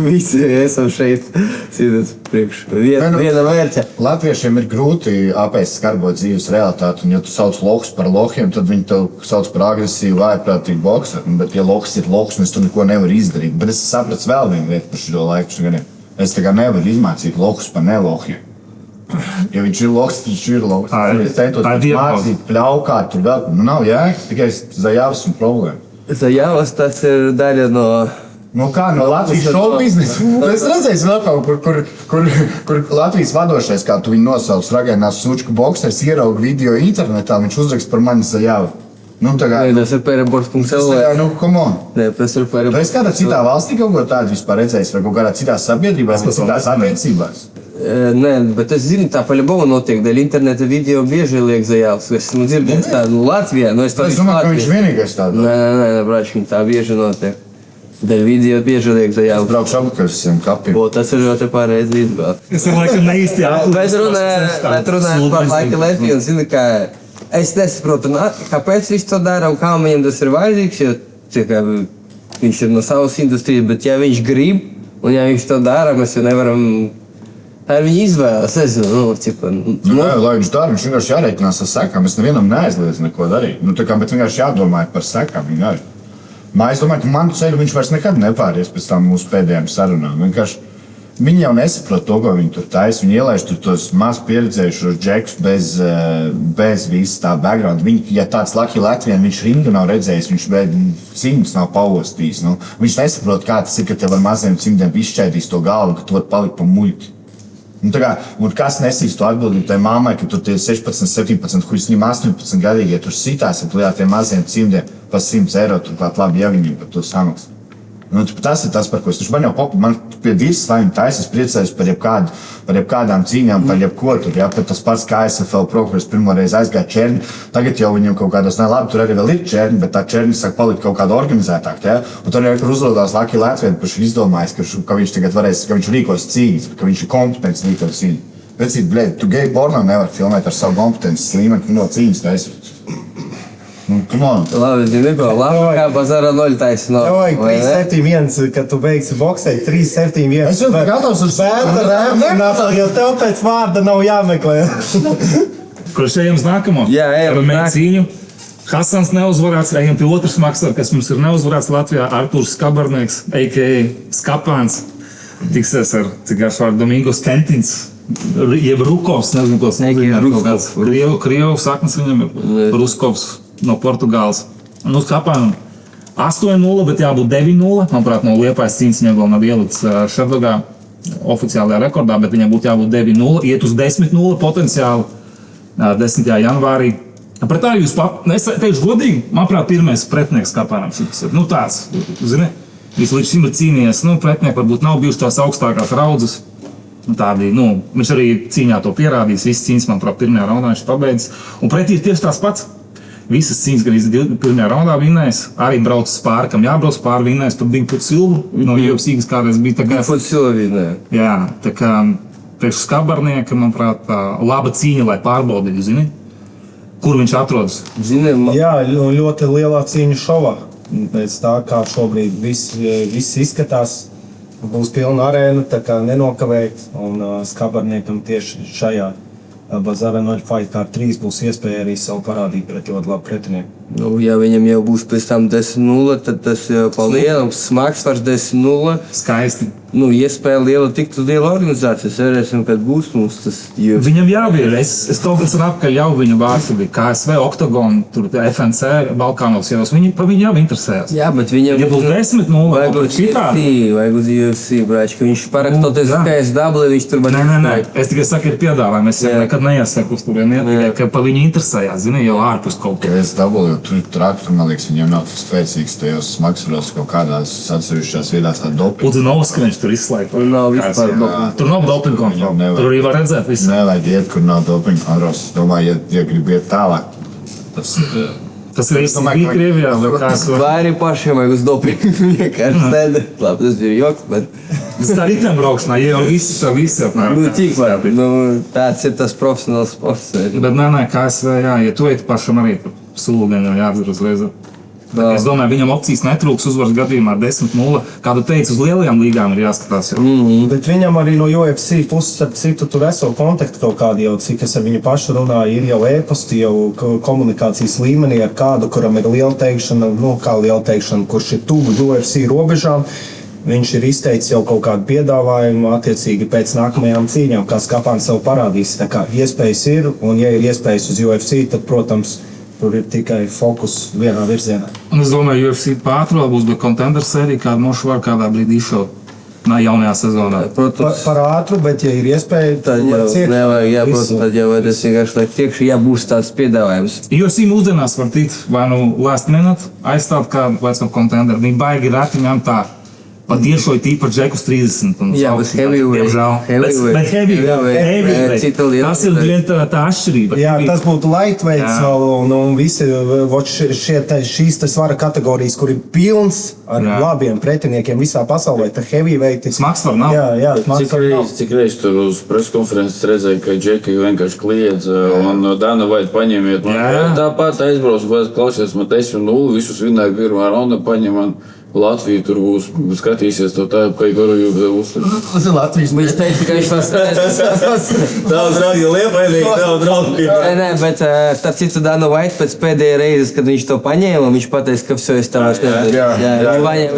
Visi esam šeit, sīdot priekš. Viena vērķa. Latviešiem ir grūti apēst skarbot dzīves realitāti, un ja tu sauc lohus par lohiem, tad viņi tev sauc par agresīvu, vājprātīgu bokseru. Bet ja lohus ir lohus, un es tur neko nevaru izdarīt. Bet es sapratu vēl vienu lietu par šo laiku. Es tagad nevaru izmācīt lohus par nelohiem. Ja viņš ir loks, tad viņš ir loks. Es centos mācīt, pļaukāt, tur vēl. Nav jēga, tikai Zajavas un problēma. Zajavas tas ir daļa no... No Latvijas show biznesa. Es redzēju vēl kaut kur Latvijas vadošais, kā tu viņu nosauc, Ragainās Sučka boksers, ierauga video internetā, viņš uzraksta par mani Zajavu. Nu, tā kā, Tas ir pērebors.lv. tas tā kā, come on. Nē, tas ir Tu pērebors. esi kādā citā valstī kaut ko tādu vispār redzējis, vai kaut kādā citā sabiedrībā, vai citās attiecībās? Nē, bet es zinu, tā по-любому notiek, dēļ interneta video bieži liek zajāvs. Es esmu dzirdējis tādu Latvijā, nu es to Es domāju, ka viņš vienīgais tādu. Nē, brāčiņ, tā bieži notiek. Dēļ video bieži liek Es zajāvs. braukšu apakaļ uz šiem kapiem. Tas ir ļoti pareizi izvēle. Es laikam neīsti Bet runājot par laika Latviju, un zinu, ka es nesaprotu, kāpēc viņš to dara un kā viņam tas ir vajadzīgs, jo viņš ir no savas industrijas, bet ja viņš grib, un ja viņš to dara, mēs jau nevaram. Tā ir viņa izvēle, es nezinu, Nē, lai viņš dara, viņš vienkārši jārēķinās ar sekām. Es nevienam neaizliedzu neko darīt. Nu, tā kā, bet vienkārši jādomā par sekām viņa arī. Es domāju, ka manu ceļu viņš vairs nekad nepāries pēc tam mūsu pēdējām sarunām. Vienkārši viņi jau nesaprot to, ko viņi tur taisa. Viņi ielaiž tur tos maz pieredzējušos džekus bez visas tā background. Viņi, ja tāds Lucky Latvijā, viņš rindu nav redzējis, viņš cimdus nav paostījis. Nu, viņš nesaprot, kā tas ir, ka tev ar maziem cimdiem izšķēdīs to galvu, ka tu vari palikt pa muļķi. Un kas nesīs to atbildību tai mammai, ka tur tie 16, 17, kurš viņam 18 gadīgi, ja tur sitās ar tiem maziem cimdiem pa 100 eiro, turklāt labi, ja viņiem par to samaksā. Tas ir tas, par ko es man pie divas svājiem taisa, es priecājos par jebkādām cīņām, par jebko tur, ja, par tas pats KSFL Pro, kurš pirmoreiz aizgāja černi, tagad jau viņam kaut kādos, labi, tur arī vēl ir černi, bet tā černi sāk palikt kaut kāda organizētāk, ja, un tur arī uzrodās Lucky Latvijā, kurš ir izdomājis, ka viņš tagad varēs, ka viņš rīkos cīņas, ka viņš ir kompetents rīkot cīņu. Vecīt, blēd, tu geju porno nevar filmēt ar savu kompetences līmeni, no cīņas taisa. Labi, zinu, labi, kā bazara 0 taisno. Vajag 3-7-1, kad tu beigsi boksēt, 3-7-1. Es jau gatavs uz spēku, jo tev pēc vārda nav jāmeklē. Kurš ejam uz nākamo? Jā, ejam uz Ar cīņu. Hasans neuzvarēts, ejam pie otras maksas, kas mums ir neuzvarēts Latvijā. Arturs Skabarnieks, a.k.a. Skapāns. Tiksies ar, cik garš vārdu, Domingos Kentins. Jeb Rukovs, nezinu, ko tas Krievu saknes viņam ir. Ruskovs no Portugāles. Nu, Skapānam 8-0, bet jābūt 9-0. Manuprāt, no Liepājas cīņas viņam vēl nav ielikts Šerdogā oficiālajā rekordā, bet viņam būtu jābūt 9-0. Iet uz 10-0 potenciāli 10. janvārī. Pret tā jūs teikšu godīgi, manuprāt, pirmais pretinieks Skapānam šis ir. Nu tāds, zini, līdz šim ir cīnījies, pretinieki varbūt nav bijuši tās augstākās raudzes. Tādi, viņš arī cīņā to pierādījis, visas cīņas, manuprāt, pirmajā raundā viņš pabeidzis. Un pretī ir tieši tās pats. Visas cīņas, gan pirmajā raundā vinnējis, arī brauc pāri, kam jābrauc pāri, vinnējis par Bigfoot Silvu, no UFC kādreiz bija tā kā... Bigfoot Silva vinnēja. Jā, tā kā priekš Skabarnieka, manuprāt, laba cīņa, lai pārbaudītu, zini, kur viņš atrodas. Jā, ļoti lielā cīņa šovā. Pēc tā, kā šobrīd viss izskatās, būs pilna arēna, tā kā nenokavēt, un Skabarniekam tieši šajā Bazara 0 fight kā 3 būs iespēja arī savu parādīt pret ļoti labu pretinieku. Ja viņam jau būs pēc tam 10-0, tad tas jau palielam smags vairs 10-0. Skaisti. Iespēja liela tikt uz lielu organizāciju. Cerēsim, kad būs mums tas. Viņam jau ir. Es kaut kāds apkaļ jau viņu vārds bija KSV, Octagon, tur FNC, Balkānos jau. Viņi jau interesējas. Jā, bet viņam... Ja būs 10-0, vajag uz UFC, brāči, ka viņš parakstoties KSW, viņš tur... Nē. Es tikai saku, ir piedāvājumi. Es nekad neiesaku uz turien, ka pa viņu interesējās, zini, jau ārpus kaut kā. KSW, tur traki, man liekas, viņiem nav tik spēcīgs tajos smagsvaros kaut kādās atsevišķās viedās tā dopinga. Udzinovska viņš tur izslēgt. Nav vispār dopinga. Tur nav dopinga. Tur arī var redzēt visu. Nevajag iet, kur nav dopinga. Andros, domāju, ja grib iet tālāk, Tas ir īsti bija Krievijā, vai arī pašiem vajag uz dopingu. Vienkārši nē, labi, tas ir joks, bet... Tas tā ritem braukšanā, ja jau visi apmēram. Tik labi, tāds ir tas profesionāls sports. Bet nē, KSV, jā, ja tu ej pašam arī par sulu, gan jau jādzer uzreiz. Es domāju, viņam opcijas netrūks uzvaras gadījumā 10-0. Kā tu teici, uz lielajām līgām ir jāskatās. Bet viņam arī no UFC puses, starp citu, tur esot kontakti kaut kādi jau, cik es ar viņu pašu runāju, ir jau e-pasti, jau komunikācijas līmenī ar kādu, kuram ir liela teikšana, kurš ir tuvu UFC robežām. Viņš ir izteicis jau kaut kādu piedāvājumu attiecīgi pēc nākamajām cīņām, kā Skapāns sev parādīs. Tā kā iespējas ir, un ja ir iespējas uz UFC, tad, protams, tur ir tikai fokus vienā virzienā. Un es domāju, UFC pātri vēl būs, bet Contender sērija kādu mošu var kādā brīdī izšaut. jaunajā sezonā. Protams, Par ātru, bet, ja ir iespēja, tad jau nevajag, jā, protams, tad jau vajadzēs vienkārši, lai priekšā jābūs tāds piedāvājums. Jo šīm mūsdienās var tikt vai nu last minute aizstāt kādu veco kontenderu. Viņi baigi reti ņem tā. Pat iešoja tīpa Džekus 30. Jā, bet heavyweight. Bet heavyweight. Cita lieta. Tas ir tā atšķirība. Jā, tas būtu lightweights un visi šīs svara kategorijas, kur ir pilns ar labiem pretiniekiem visā pasaulē. Tā heavyweight. Smagsvar nav. Jā, Cik reiz tur uz preskonferences redzēju, ka Džeki vienkārši kliedz un Dana Vaita paņemiet. Tāpat aizbrauc, klausies, man 10-0, visus vinnēja pirmā raunda, paņem man Latviju tur būs, skatīsies to tā, ka Igoru uzsver. Tas ir Latvijas Viņš teica, ka viņš tas Daudz rādīja liepainīgi, daudz rādīja. Nē, bet starp citu Dana Vaita pēc pēdējā reizes, kad viņš to paņēma, viņš pateica, ka es tā vairs nedaru.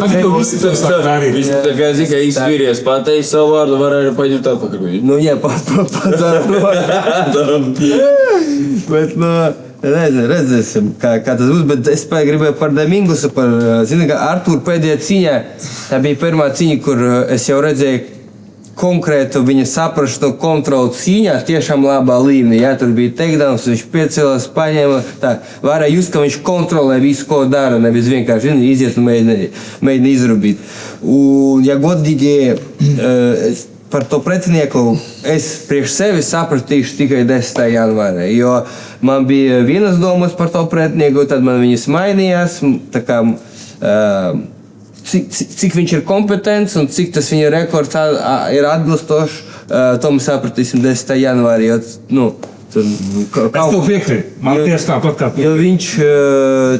Tagad visi to sāk darīt. Viņš tā kā zina, ka īsti vīries pateica savu vārdu, varēja paņemt atpakaļ. Nu, jā, bet, redzēsim, kā tas būs, bet es gribēju par Domingusu, zinu, ka Artūra pēdējā cīņā, tā bija pirmā cīņa, kur es jau redzēju konkrētu viņa saprašanu kontroli cīņā, tiešām labā līmenī, jā, tur bija takedowns, viņš piecēlās, paņēma, tā, varēja just, ka viņš kontrolē visu, ko dara, nevis vienkārši, iziet un mēģina izrubīt. Un, ja godīgi, par to pretinieku es priekš sevi sapratīšu tikai 10. janvārī, jo man bija vienas domas par to pretinieku, tad man viņas mainījās, tā kā, cik viņš ir kompetents un cik tas viņa rekords ir atbilstošs, to mēs sapratīsim 10. janvārī, jo, Es tev piekrītu, man tieši tāpat kā jo viņš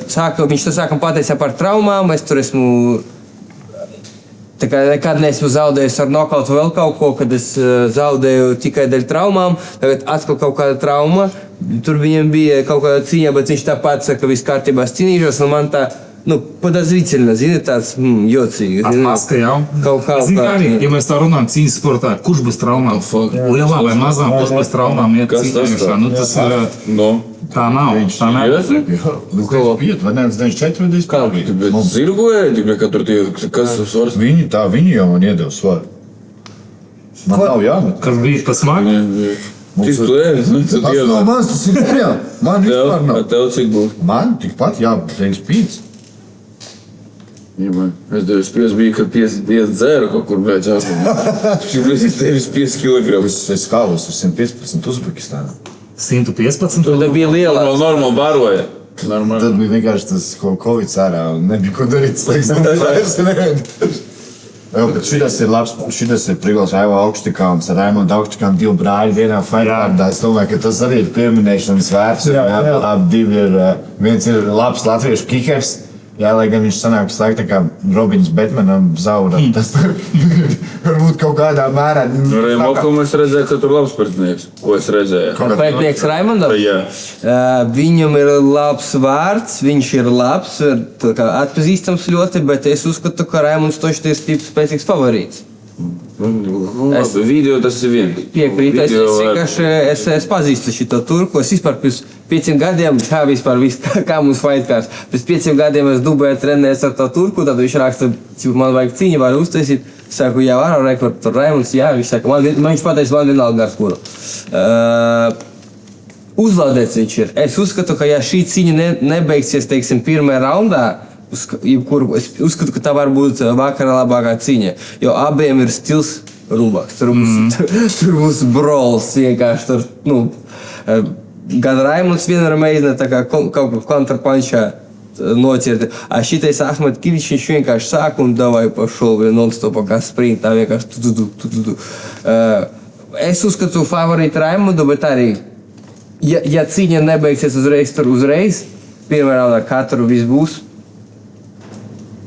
to sākam pateica par traumām, es tur esmu tā kā nekad neesmu zaudējis ar nokautu vēl kaut ko, kad es zaudēju tikai dēļ traumām, tagad atkal kaut kāda trauma, tur viņam bija kaut kāda cīņa, bet viņš tāpat saka, ka viss kārtībā es cīnīšos, un man tā, подозрительно, zini, tāds jocīgi. Atmaska jau. Zini, kā arī, ja mēs tā runājam cīņas sportā, kurš bez traumām? Lielā vai mazā, kurš bez traumām iet cīņošā? Tas tā nav. Tā nav. Piet, vai nevis 94, vai 95? Bet zirgoja, ka tur tie, kas svars? Viņi jau man iedeva svaru. Man nav jāmet. Kas bija pa smagi? Cik tu ēdi? Tas nav mans, tas ir jā. Man vispār nav. Tev cik būs? Man tikpat jābūt 5. Es tev spies biju, ka 5 dzēru kaut kur bēdz ārpēc. Šis tevis 5 kilograms. Es kāvos ar 115 Uzbekistānā. 115? Tur bija liela. Normāli baroja. Tad bija vienkārši tas Covid ārā un nebija ko darīt. Bet šitas ir labs, šitas ir Prigls Aivo Augštikāns ar Raimondu Augštikānu 2 brāļi vienā fightkārdā. Es domāju, ka tas arī ir pieminēšanas vērts. Divi ir, viens ir labs latviešu kikers. Jā, lai gan viņš sanāk slēgt tā kā Robins Batmanam zaura. Tas varbūt kaut kādā mērā... Raimondu es redzēju, ka tur labs pretinieks. Ko es redzēju? Pretinieks Raimondam? Jā. Viņam ir labs vārds, viņš ir labs, atpazīstams ļoti, bet es uzskatu, ka Raimonds toši ir spēcīgs favorīts. Video tas ir viens. Piekrītu, es pazīstu šito turku, es vispār pirms 5 gadiem, kā mums fightkārs, pirms 5 gadiem es Dubajā trenējos ar to turku, tad viņš raksta, cik man vajag cīņu, var uztaisīt, saku, jā, varu rekord, tur Raimonds, jā, viņš saka, viņš pateica, man vienalga ar kuru. Uzlādēts viņš ir. Es uzskatu, ka ja šī cīņa nebeigsies, teiksim, pirmajā raundā, es uzskatu, ka tā var būt vakara labākā cīņa, jo abiem ir stils rubaks. Tur būs brawls vienkārši. Tur, gan Raimonds vienmēr mēģina tā kā kaut kā kontrapančā nocirt. A šitais Ahmed Kivičs viņš vienkārši sāk un davai pašol non-stopā kā sprintā vienkārši tu. Es uzskatu favorītu Raimondu, bet arī, ja cīņa nebeigsies uzreiz, pirmā raundā katru viss būs.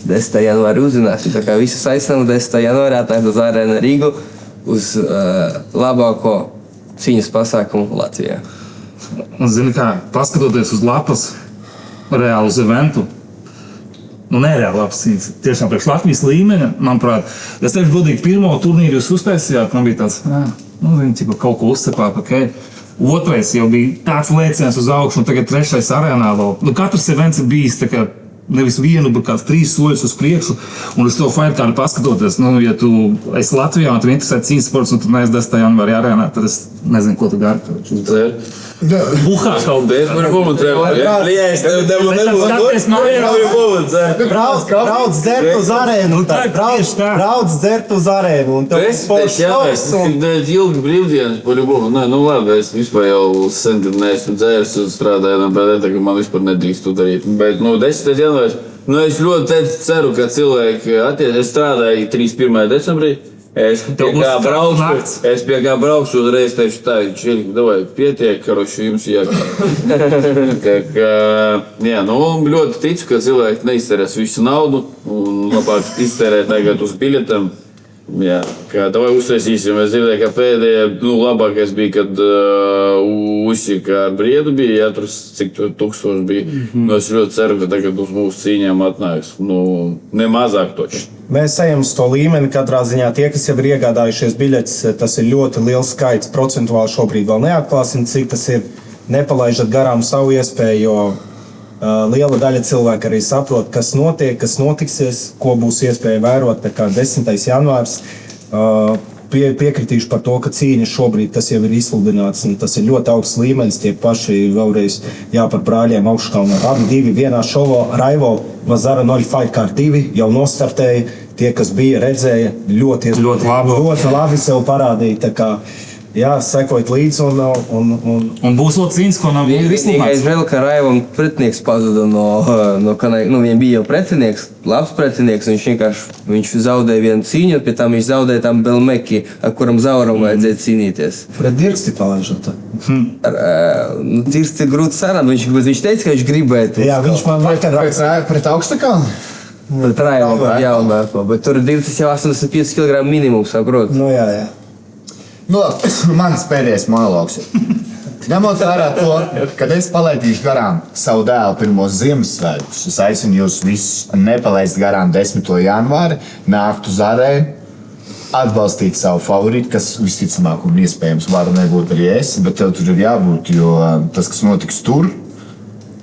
10. janvārī uzzināsim, tā kā visus aicinām 10. janvārī atnākt uz Arēnu Rīgu uz labāko cīņas pasākumu Latvijā. Un zini kā, paskatoties uz lapas, reāli uz eventu, nereāli labs cīņas. Tiešām priekš Latvijas līmeņa, manuprāt, es teikšu godīgi, pirmo turnīru jūs uztaisījāt, man bija tāds, cik kaut ko uzcepāt, ok. Otrais jau bija tāds lēciens uz augšu, un tagad 3. arēnā vēl. Katrs events ir bijis tā kā nevis vienu, bet kāds 3 soļus uz priekšu, un uz to fightkārdu paskatoties, ja tu esi Latvijā un tu interesē cīņas sports, un tu neesi 10. janvārī arēnā, tad es nezinu, ko tu dari. Buhā kaut Bet var komentēt. Es Brauc dzert uz arēnu. Brauc dzert uz arēnu. ilgi brīvdienas par ļubumu. Nē, labi, es vispār jau sen neesmu dzēris un strādāju, bet man vispār nedrīkst to darīt. Bet, 10. janvārs, es ļoti ceru, ka cilvēki es strādāju 31. decembrī. Es pie kā braukšu uzreiz teikšu tā, davai, pietiek, karoši jums ļoti ticu, ka cilvēki neizterēs visu naudu un labāk izterēt tagad uz biļetēm. Jā, kā davai uztaisīsim, es dzirdēju, ka pēdējā, labākais bija, kad Usika ar Briedu bija, tur cik 1000 bija. Es ļoti ceru, ka tagad uz mūsu cīņām atnāks, nemazāk toči. Mēs ejam uz to līmeni, katrā ziņā tie, kas jau ir iegādājušies biļetes, tas ir ļoti liels skaits, procentuāli šobrīd vēl neatklāsim, cik tas ir, nepalaižat garām savu iespēju, jo liela daļa cilvēku arī saprot, kas notiek, kas notiksies, ko būs iespēja vērot. Tā kā 10. janvārs piekritīšu par to, ka cīņa šobrīd tas jau ir izsludināts, un tas ir ļoti augsts līmenis. Tie paši vēlreiz par brāļiem Augškalnā. Abi divi vienā šovā, Raivo Vazara 0 Fight Card 2 jau nostartēja. Tie, kas bija, redzēja, ļoti labi sev parādīja. Tā kā sekojiet līdzi un būs vēl cīņas, ko nav izsludināts. Žēl, ka Raivam pretinieks pazuda viņam bija jau pretinieks, labs pretinieks, viņš zaudēja vienu cīņu, pie tam viņš zaudēja tam Belmeki, ar kuram Zauram vajadzēja cīnīties. Pret Dirksti palaižot. Dirksti grūti sarunāt, viņš teica, ka viņš gribētu. Jā, viņš man pret Augstakalnu? Pret Raivam, bet tur ir Dirksti jau 85 kg minimums, saprot. Jā. Mans pēdējais monologs. Ņemot vērā to, kad es palaidīšu garām savu dēlu pirmos Ziemassvētkus, es aicinu jūs visus nepalaist garām 10. janvāri, nākt uz arēnu, atbalstīt savu favorītu, kas visticamāk un iespējams var nebūt arī es, bet tev tur ir jābūt, jo tas, kas notiks tur,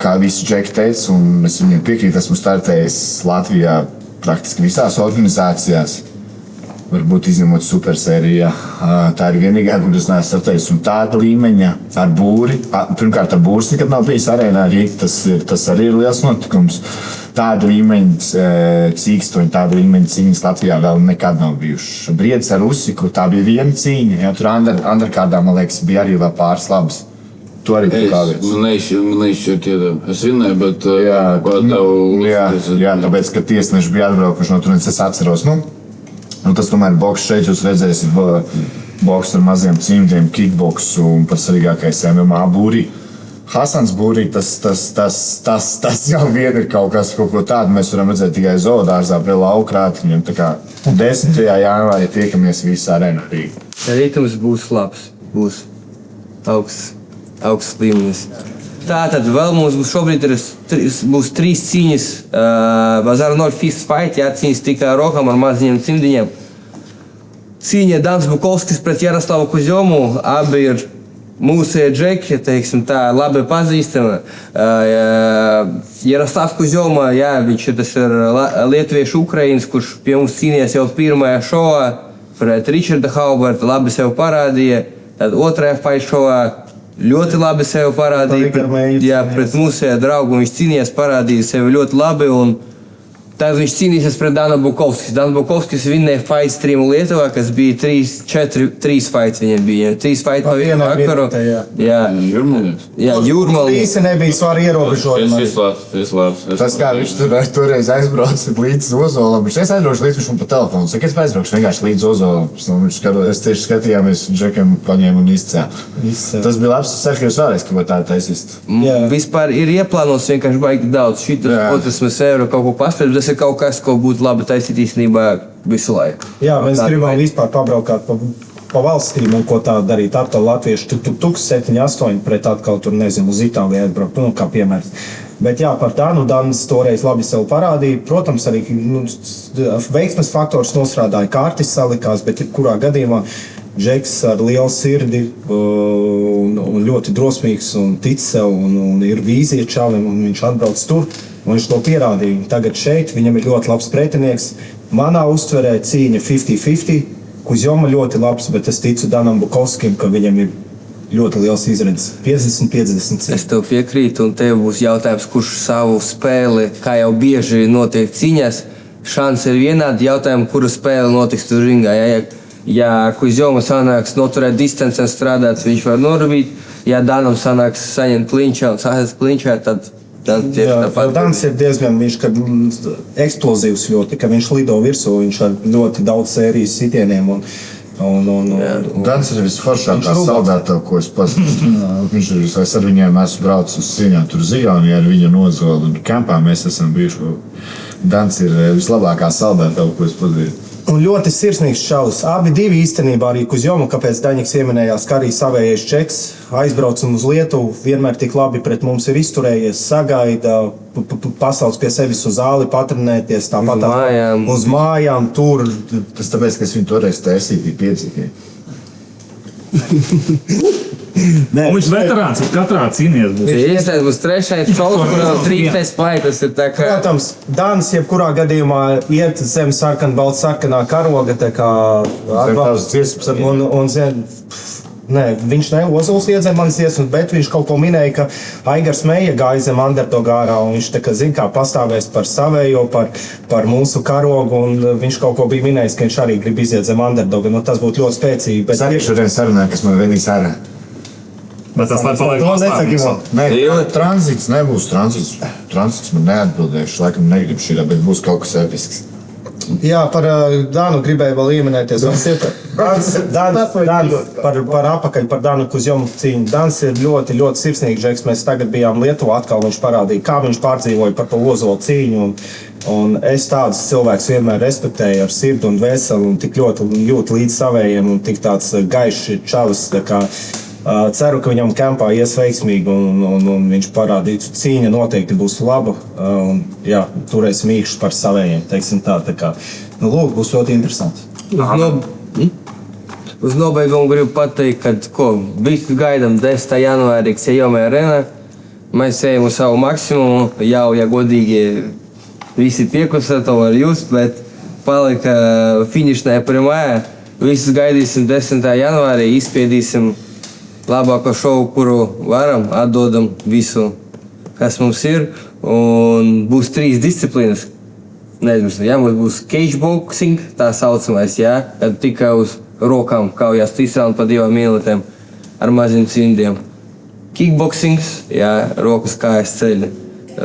kā visi Džeki teica, un es viņiem piekrītu, esmu startējis Latvijā praktiski visās organizācijās. Varbūt izņemot supersēriju, tā ir vienīgā, kur es neesmu startējis. Un tāda līmeņa ar būri, pirmkārt ar būrs nekad nav bijis arēnā Rīga, tas arī ir liels notikums. Tāda līmeņa cīkstoņa, tāda līmeņa cīņas Latvijā vēl nekad nav bijušas. Briedis ar Usiku, tā bija viena cīņa, tur underkārdā, man liekas, bija arī vēl pāris labas. Tu arī kādies. Man neizšķirt iedēm. Es vinnēju, bet Jā, tāpēc, ka tiesneši bija atbraukuši no turienes, es atceros, tas tomēr boks šeit jūs redzēsiet, boks ar maziem cimdiem, kickboks un pats svarīgākais MMA būrī. Hasans būrī, tas jau vien ir kaut ko tādu, mēs varam redzēt tikai zoodārzā pie laukrātiņiem. Tā kā 10. janvārī tiekamies visā arēnā Rīgā. Rītums būs labs, būs augsts līmenis. Tātad vēl mums šobrīd būs 3 cīņas. Vazara 0 Fist Fight, cīņas tikai ar rokām ar maziņiem cimdiņiem. Cīņa Dans Bukovskis pret Jaroslavu Kuzjomu. Abi ir mūsu džeki, teiksim tā, labi pazīstami. Jaroslavs Kuzjoma, viņš ir lietuviešu Ukrainas, kurš pie mums cīnījās jau pirmajā šovā pret Richarda Hauberta, labi sev parādīja. Tad otrajā fight šovā ļoti labi sevi parādīja. Pret mūsu draugu viņš cīnījās, parādīja sevi ļoti labi. Tad viņš cīnīsies pret Danu Bukovskis. Danu Bukovskis vinnēja fight streamu Lietuvā, kas bija 3 fights viņiem bija. 3 fights pa vienu vakaru. Jūrmalieks. Jūrmalieks. Īsi nebija svaru ierobežojumi. Es labs. Tas kā viņš toreiz aizbrauca līdz Ozolam. Viņš aizbrauca līdz viņam pa telefonu. Saka, es aizbraucu vienkārši līdz Ozolam. Es tieši skatījāmies, Džekam paņēmu un izcēlu. Tas bija labs. Es ceru, ka jūs vēlreiz kaut ko tādu taisīsiet. Vispār ir ieplānots vienkārši baigi daudz. Šitas mēs eiro kaut ko paspēlēt. Tas ir kaut kas, ko būtu labi taisīt īstenībā visu laiku. Jā, mēs gribam vispār pabraukāt pa valstīm un ko tādu darīt. Atkal latvieši tur 7-8 pret atkal tur, nezinu, uz Itāliju atbraukt, kā piemērs. Bet jā, par Danu, Dans toreiz labi sev parādīja. Protams, arī veiksmes faktors nostrādāja, kārtis salikās, bet kurā gadījumā Džeks ar lielu sirdi un ļoti drosmīgs un tic sev un ir vīzija čalim un viņš atbrauc tur. Un viņš to pierādīja. Tagad šeit viņam ir ļoti labs pretinieks. Manā uztverē cīņa 50-50. Kuzjoma ļoti labs, bet es ticu Danam Bukovskim, ka viņam ir ļoti liels izredzes. 50-50 Es tev piekrītu, un tev būs jautājums, kurš savu spēli, kā jau bieži notiek cīņās, šāds ir vienādi jautājumi, kura spēle notiks tur ringā. Ja Kuzjoma sanāks noturēt distanci un strādāt, viņš var norabīt. Ja Danam sanāks saņemt klinčā un sākt klinčā, tad tieši tāpat. Dans ir diezgan eksplozīvs ļoti, ka viņš lido virsū, viņš ar ļoti daudz sērijas sitieniem. Dans ir visforšākā saldētā, ko es pazīstu. Viņš ir es ar viņiem esmu braucis uz cīņām tur Zionī ar viņa nozoli un kampā mēs esam bijuši. Dans ir vislabākā saldētā, ko es pazīstu. Un ļoti sirsnīgs čalis. Abi divi īstenībā arī Kuzjoma, kāpēc Daņiks ieminējās, ka arī savējais čeks aizbraucam uz Lietuvu, vienmēr tik labi pret mums ir izturējies, sagaida, pasauc pie sevis uz zāli, patrenēties, tāpat uz mājām tur. Tas tāpēc, ka es viņu toreiz taisīju, bija piedzīvīgi. Viņš ir veterāns, viņš katrā cīnījies. Iestājas būs trešais čols, kurām 3 spēki, tas ir tā kā... Protams, Dans jebkurā gadījumā iet zem baltsarkanā karoga, tā kā... Tavs dziesmas arī. Nē, viņš ne Ozols iedzem manas dziesmas, bet viņš kaut ko minēja, ka Aigars Meija gāja zem underdoga ārā, un viņš tā kā zin, kā pastāvēs par savējo, par mūsu karogu, un viņš kaut ko bija minējis, ka viņš arī grib iziet zem underdoga, nu tas būtu ļoti spēcīgi. Es arī šodien sarunāju, kas man vienīgs ārā. Bet tas lai paliek pastāvīgs. Nē, tranzīts nebūs tranzīts. Tranzīts man neatbildēšu, laikam negribu šī, bet būs kaut kas episks. Jā, par Dānu gribēju vēl ieminēties. Par apakaļ, par Dānu Kuzjomu cīņu. Dans ir ļoti, ļoti sirsnīgs žeks. Mēs tagad bijām Lietuvā, atkal viņš parādīja, kā viņš pārdzīvoja par to Ozolu cīņu. Un es tādus cilvēkus vienmēr respektēju ar sirdi un veseli un tik ļoti jūtu līdz savējiem un tik tāds gaišs čalis. Ceru, ka viņam kampā ies veiksmīgi un viņš parādīs, ka cīņa noteikti būs laba. Turēsim īkšķus par savējiem. Lūk, būs ļoti interesanti. Uz nobeigumu gribu pateikt, ka visu gaidām 10. janvārī Ksejomē arēnā. Mēs ejam uz savu maksimumu. Ja godīgi visi pieklusē, to var just, bet palika finišnē primājā. Visus gaidīsim 10. janvārī, izspiedīsim labāko šovu, kuru varam, atdodam visu, kas mums ir. Un būs 3 disciplīnas. Mums būs cageboxing, tā saucamais, kad tikai uz rokām kaujās 3 raundu pa 2 minūtēm ar maziem cimdiem. Kickboxings, rokas kājas ceļ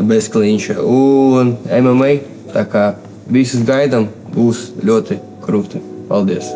bez kliņša. Un MMA, tā kā visus gaidam, būs ļoti krūti. Paldies!